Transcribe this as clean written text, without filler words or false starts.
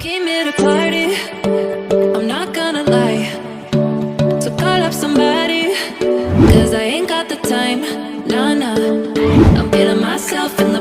Came here to party, I'm not gonna lie. So call up somebody, cause I ain't got the time. Nah, nah, I'm feeling myself in the